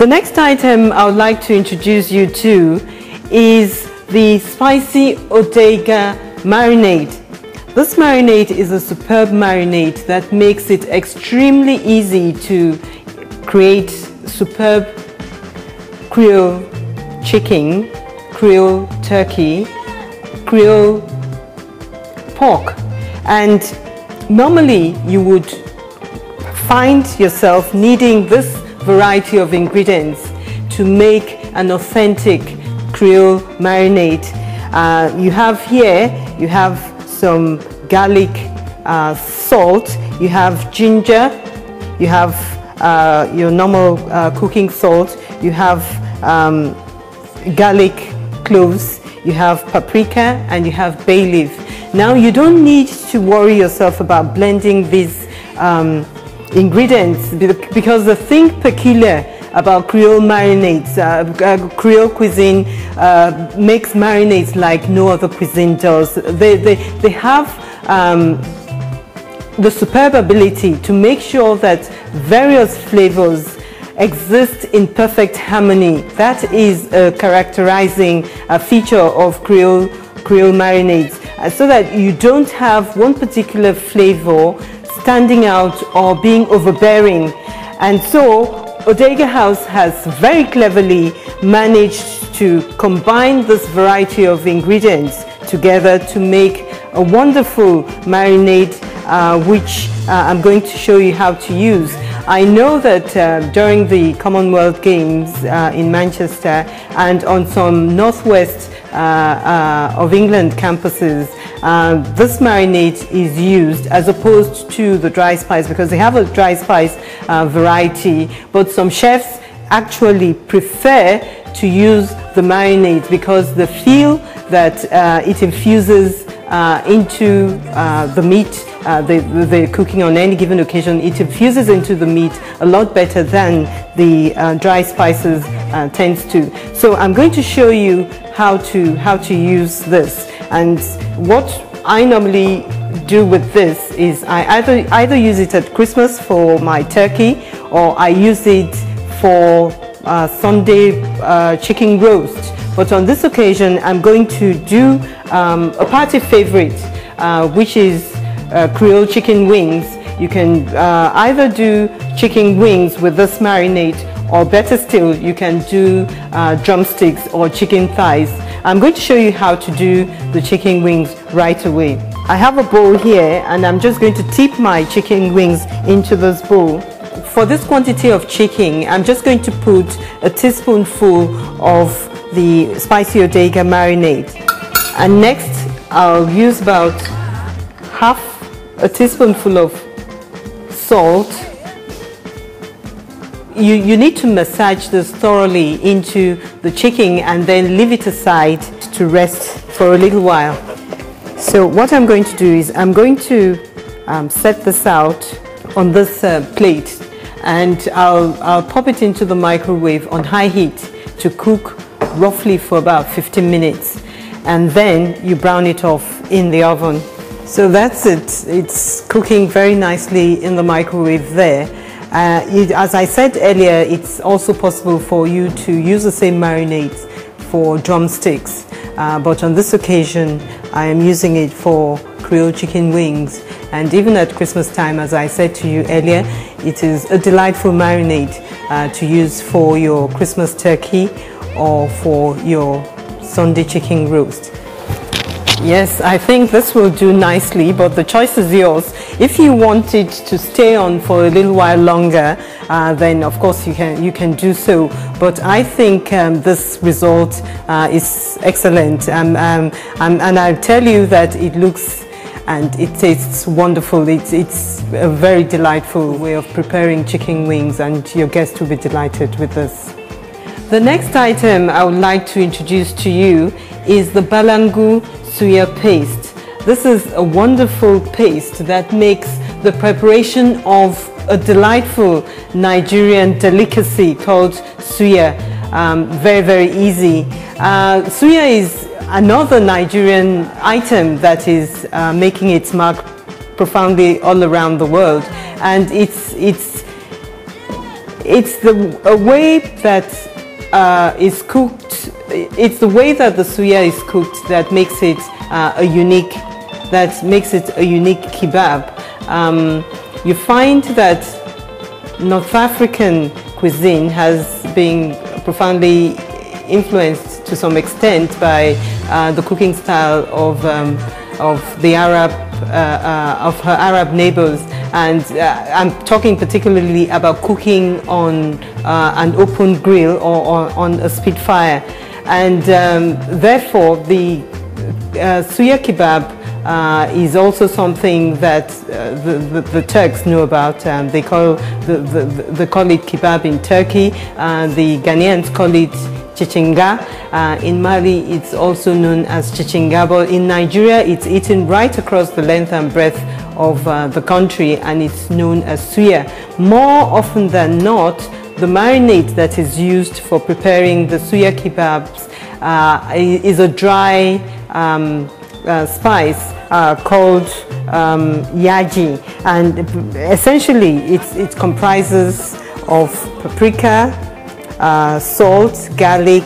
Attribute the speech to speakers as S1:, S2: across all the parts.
S1: The next item I would like to introduce you to is the spicy Odega marinade. This marinade is a superb marinade that makes it extremely easy to create superb Creole chicken, Creole turkey, Creole pork. And normally you would find yourself needing this variety of ingredients to make an authentic Creole marinade. You have here, you have some garlic salt, you have ginger, you have your normal cooking salt, you have garlic cloves, you have paprika, and you have bay leaf. Now you don't need to worry yourself about blending these ingredients, because the thing peculiar about Creole marinades, Creole cuisine makes marinades like no other cuisine does. They have the superb ability to make sure that various flavors exist in perfect harmony. That is a characterizing feature of Creole marinades, so that you don't have one particular flavor standing out or being overbearing. And so Odega House has very cleverly managed to combine this variety of ingredients together to make a wonderful marinade, which I'm going to show you how to use. I know that during the Commonwealth Games in Manchester and on some northwest of England campuses, this marinade is used as opposed to the dry spice, because they have a dry spice variety, but some chefs actually prefer to use the marinade because they feel that it infuses into the meat they're cooking on any given occasion. It infuses into the meat a lot better than the dry spices tends to. So I'm going to show you how to use this. And what I normally do with this is I either use it at Christmas for my turkey, or I use it for Sunday chicken roast. But on this occasion, I'm going to do a party favorite, which is Creole chicken wings. You can either do chicken wings with this marinade, or better still, you can do drumsticks or chicken thighs. I'm going to show you how to do the chicken wings right away. I have a bowl here, and I'm just going to tip my chicken wings into this bowl. For this quantity of chicken, I'm just going to put a teaspoonful of the spicy Odega marinade. And next, I'll use about half a teaspoonful of salt. You need to massage this thoroughly into the chicken and then leave it aside to rest for a little while. So what I'm going to do is I'm going to set this out on this plate, and I'll pop it into the microwave on high heat to cook roughly for about 15 minutes, and then you brown it off in the oven. So that's it. It's cooking very nicely in the microwave there. As I said earlier, it's also possible for you to use the same marinades for drumsticks, but on this occasion I am using it for Creole chicken wings. And even at Christmas time, as I said to you earlier, it is a delightful marinade to use for your Christmas turkey or for your Sunday chicken roast. Yes, I think this will do nicely, but the choice is yours. If you want it to stay on for a little while longer, then of course you can do so. But I think this result is excellent, and I'll tell you that it looks and it tastes wonderful. It's a very delightful way of preparing chicken wings, and your guests will be delighted with this. The next item I would like to introduce to you is the Balangu Suya paste. This is a wonderful paste that makes the preparation of a delightful Nigerian delicacy called suya very, very easy. Suya is another Nigerian item that is making its mark profoundly all around the world, and It's a way that is cooked. It's the way that the suya is cooked that makes it a unique kebab. You find that North African cuisine has been profoundly influenced to some extent by the cooking style of the of her Arab neighbors, and I'm talking particularly about cooking on an open grill or on a spitfire, and therefore the suya kebab is also something that the Turks know about. They call it kebab in Turkey. The Ghanaians call it chichinga. In Mali, it's also known as chichinga. But in Nigeria, it's eaten right across the length and breadth of the country, and it's known as suya. More often than not, the marinade that is used for preparing the suya kebabs is a dry spice called yaji, and essentially it comprises of paprika, salt, garlic,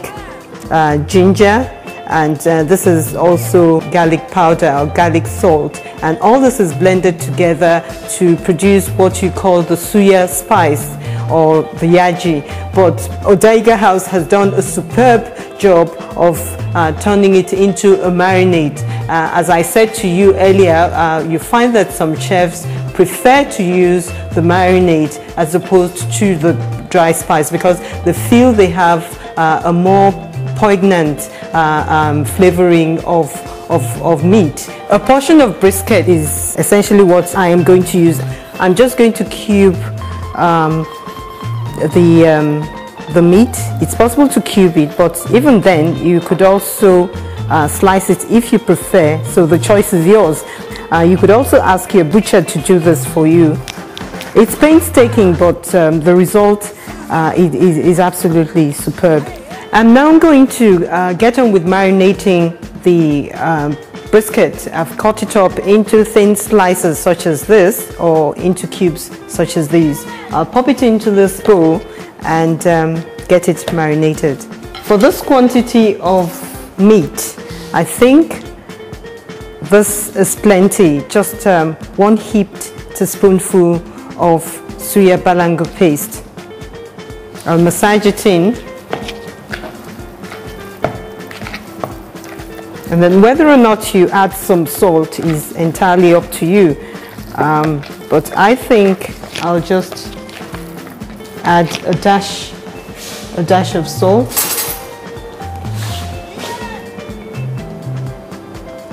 S1: ginger, and this is also garlic powder or garlic salt, and all this is blended together to produce what you call the suya spice or the yaji. But Odaiga House has done a superb job of turning it into a marinade. As I said to you earlier, you find that some chefs prefer to use the marinade as opposed to the dry spice because they feel they have a more poignant flavoring of meat. A portion of brisket is essentially what I am going to use. I'm just going to cube the meat. It's possible to cube it, but even then you could also slice it if you prefer, so the choice is yours. You could also ask your butcher to do this for you. It's painstaking, but the result is absolutely superb. And now I'm going to get on with marinating the brisket. I've cut it up into thin slices such as this, or into cubes such as these. I'll pop it into this bowl and get it marinated. For this quantity of meat, I think this is plenty. Just 1 heaped teaspoonful of suya balangu paste. I'll massage it in, and then whether or not you add some salt is entirely up to you, but I think I'll just add a dash of salt.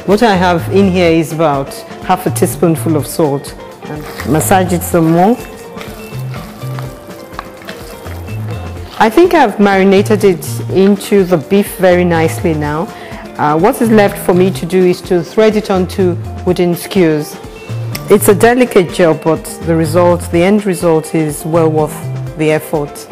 S1: What I have in here is about half a teaspoonful of salt. And massage it some more. I think I've marinated it into the beef very nicely now. What is left for me to do is to thread it onto wooden skewers. It's a delicate job, but the end result is well worth the effort.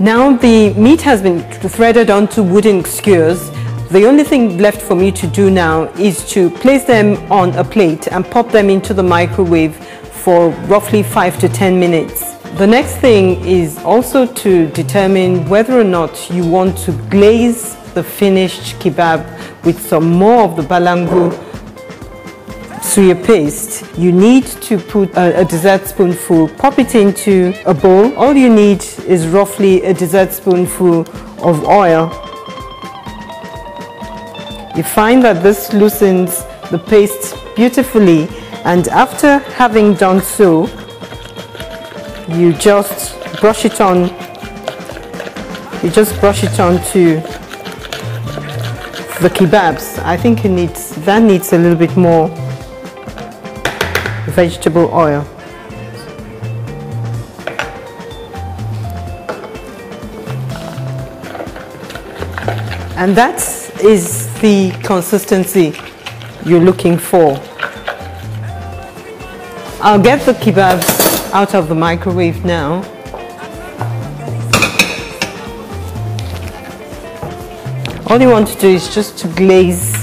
S1: Now the meat has been threaded onto wooden skewers. The only thing left for me to do now is to place them on a plate and pop them into the microwave for roughly 5 to 10 minutes. The next thing is also to determine whether or not you want to glaze the finished kebab with some more of the balangu suya paste. You need to put a dessert spoonful, pop it into a bowl. All you need is roughly a dessert spoonful of oil. You find that this loosens the paste beautifully, and after having done so, you just brush it on. You just brush it onto the kebabs. I think that needs a little bit more vegetable oil. And that is the consistency you're looking for. I'll get the kebabs out of the microwave now. All you want to do is just to glaze